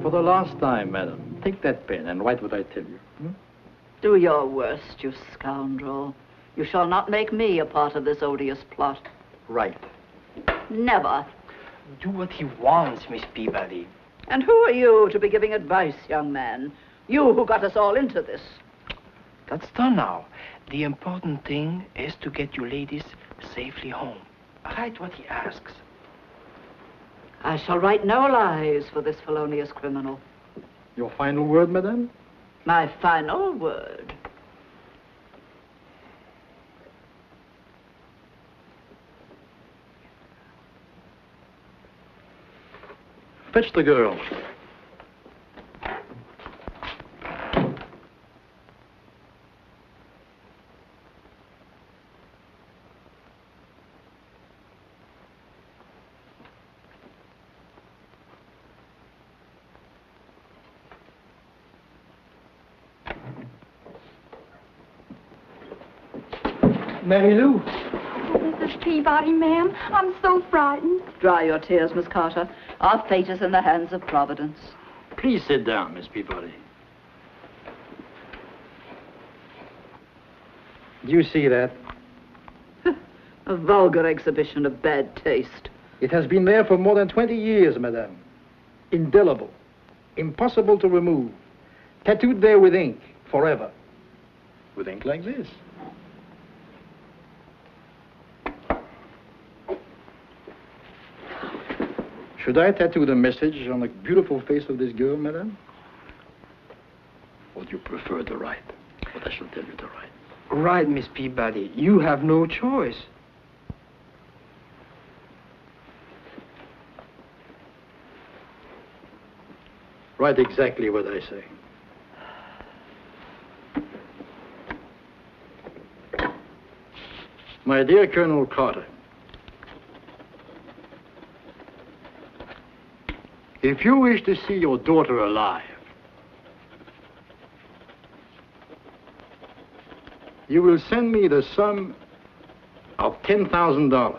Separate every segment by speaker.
Speaker 1: For the last time, madam, take that pen and write what I tell you.
Speaker 2: Do your worst, you scoundrel. You shall not make me a part of this odious plot.
Speaker 1: Right.
Speaker 2: Never.
Speaker 3: Do what he wants, Miss Peabody.
Speaker 2: And who are you to be giving advice, young man? You who got us all into this.
Speaker 3: That's done now. The important thing is to get you ladies safely home. Write what he asks.
Speaker 2: I shall write no lies for this felonious criminal.
Speaker 1: Your final word, madame?
Speaker 2: My final word.
Speaker 1: Fetch the girl.
Speaker 3: Mary Lou.
Speaker 4: Oh, Mrs. Peabody, ma'am, I'm so frightened.
Speaker 2: Dry your tears, Miss Carter. Our fate is in the hands of Providence.
Speaker 1: Please sit down, Miss Peabody. Do you see that?
Speaker 2: A vulgar exhibition of bad taste.
Speaker 1: It has been there for more than 20 years, madame. Indelible. Impossible to remove. Tattooed there with ink, forever. With ink like this. Should I tattoo the message on the beautiful face of this girl, madame? Or do you prefer to write what I shall tell you to write?
Speaker 3: Right, Miss Peabody. You have no choice.
Speaker 1: Write exactly what I say. My dear Colonel Carter, if you wish to see your daughter alive, you will send me the sum of $10,000,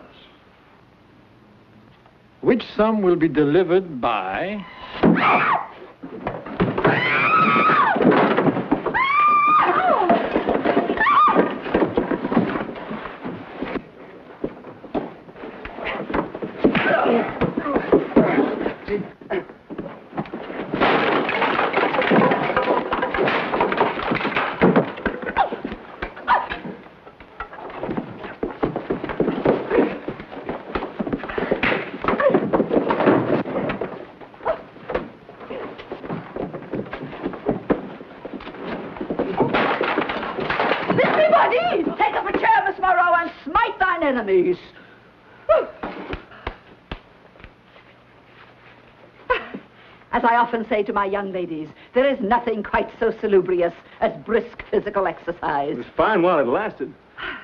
Speaker 1: which sum will be delivered by... enemies. As I often say to my young ladies, there is nothing quite so salubrious as brisk physical exercise.
Speaker 5: It was fine while it lasted.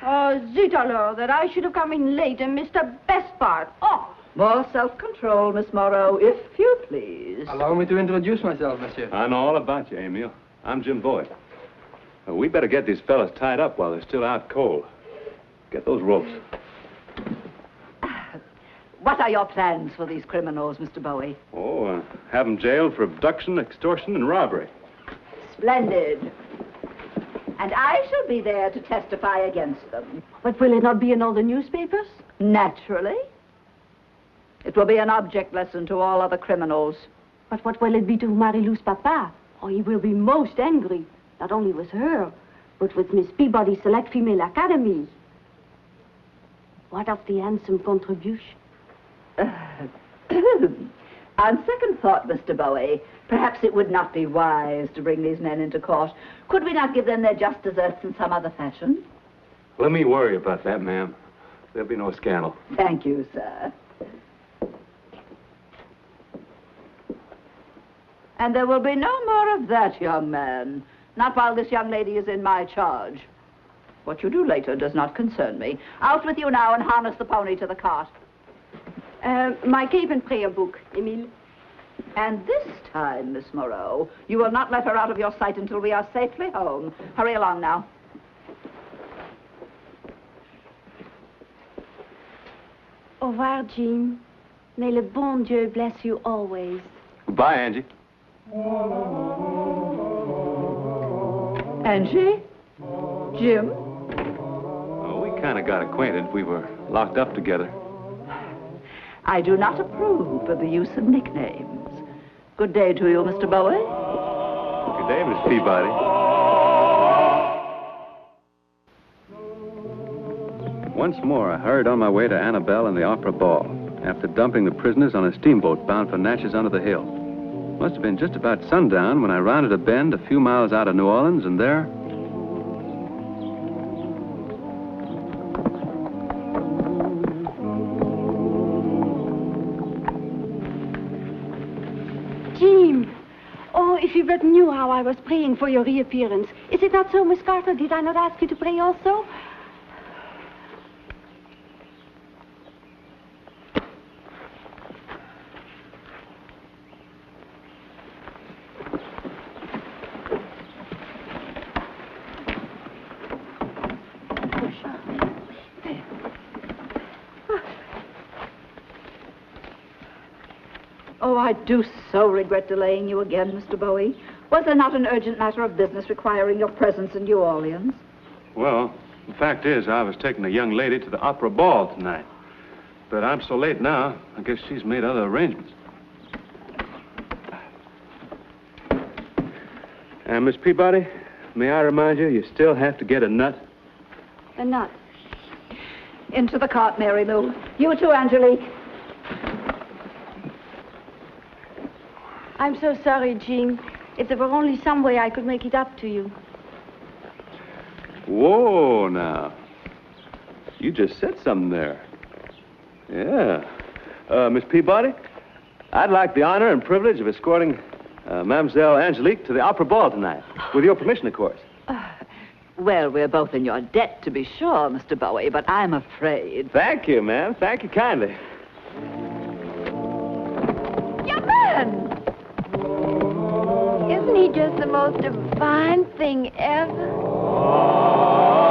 Speaker 4: Oh, zut alors, that I should have come in late and missed the best part. Oh!
Speaker 2: More self-control, Miss Moreau, if you please.
Speaker 3: Allow me to introduce myself, monsieur.
Speaker 5: I know all about you, Emil. I'm Jim Bowie. We better get these fellas tied up while they're still out cold. Get those ropes.
Speaker 2: What are your plans for these criminals, Mr. Bowie?
Speaker 5: Oh, have them jailed for abduction, extortion, and robbery.
Speaker 2: Splendid. And I shall be there to testify against them.
Speaker 4: But will it not be in all the newspapers?
Speaker 2: Naturally. It will be an object lesson to all other criminals.
Speaker 4: But what will it be to Marie-Lou's papa? Oh, he will be most angry. Not only with her, but with Miss Peabody's Select Female Academy. What of the handsome contribution?
Speaker 2: On second thought, Mr. Bowie, perhaps it would not be wise to bring these men into court. Could we not give them their just deserts in some other fashion?
Speaker 5: Let me worry about that, ma'am. There'll be no scandal.
Speaker 2: Thank you, sir. And there will be no more of that, young man. Not while this young lady is in my charge. What you do later does not concern me. Out with you now and harness the pony to the cart.
Speaker 4: My cape and prayer book, Emile.
Speaker 2: And this time, Miss Moreau, you will not let her out of your sight until we are safely home. Hurry along now.
Speaker 4: Au revoir, Jim. May le bon Dieu bless you always.
Speaker 5: Goodbye, Angie.
Speaker 2: Angie? Jim?
Speaker 5: Oh, we kind of got acquainted. We were locked up together.
Speaker 2: I do not approve of the use of nicknames. Good day to you, Mr. Bowie.
Speaker 5: Good day, Miss Peabody. Once more, I hurried on my way to Annabelle and the Opera Ball, after dumping the prisoners on a steamboat bound for Natchez under the Hill. Must have been just about sundown when I rounded a bend a few miles out of New Orleans, and there...
Speaker 4: Jim! Oh, if you but knew how I was praying for your reappearance. Is it not so, Miss Carter? Did I not ask you to pray also?
Speaker 2: Oh, I do so regret delaying you again, Mr. Bowie. Was there not an urgent matter of business requiring your presence in New Orleans?
Speaker 5: Well, the fact is, I was taking a young lady to the Opera Ball tonight. But I'm so late now, I guess she's made other arrangements. And Miss Peabody, may I remind you, you still have to get a nut?
Speaker 4: A nut.
Speaker 2: Into the cart, Mary Lou. You too, Angelique.
Speaker 4: I'm so sorry, Jean. If there were only some way I could make it up to you.
Speaker 5: Whoa, now. You just said something there. Yeah. Miss Peabody, I'd like the honor and privilege of escorting Mademoiselle Angelique to the Opera Ball tonight. With your permission, of course.
Speaker 2: Well, we're both in your debt, to be sure, Mr. Bowie, but I'm afraid...
Speaker 5: Thank you, ma'am. Thank you kindly.
Speaker 2: Young man!
Speaker 6: Isn't he just the most divine thing ever?
Speaker 5: Oh,